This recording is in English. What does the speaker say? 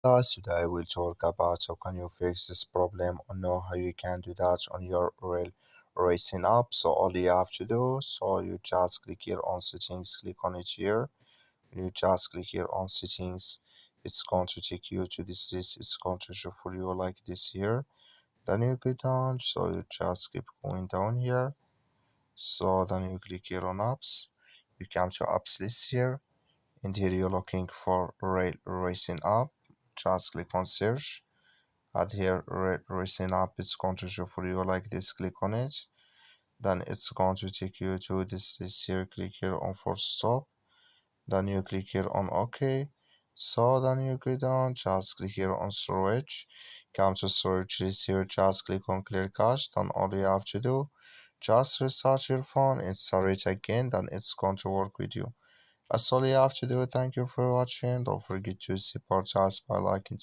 Today we'll talk about how can you fix this problem or know how you can do that on your real racing app. So all you have to do, so you just click here on settings, click on it here. You just click here on settings. It's going to take you to this list. It's going to show for you like this here. Then you go down, so you just keep going down here. So then you click here on apps. You come to apps list here, and here you're looking for rail racing app. Just click on search. Add here racing app is going to show for you like this. Click on it. Then it's going to take you to this list here. Click here on force stop. Then you click here on OK. So then you go down, just click here on storage. Come to storage list here, just click on clear cache. Then all you have to do, just restart your phone and start it again. Then it's going to work with you. That's all you have to do. Thank you for watching. Don't forget to support us by liking.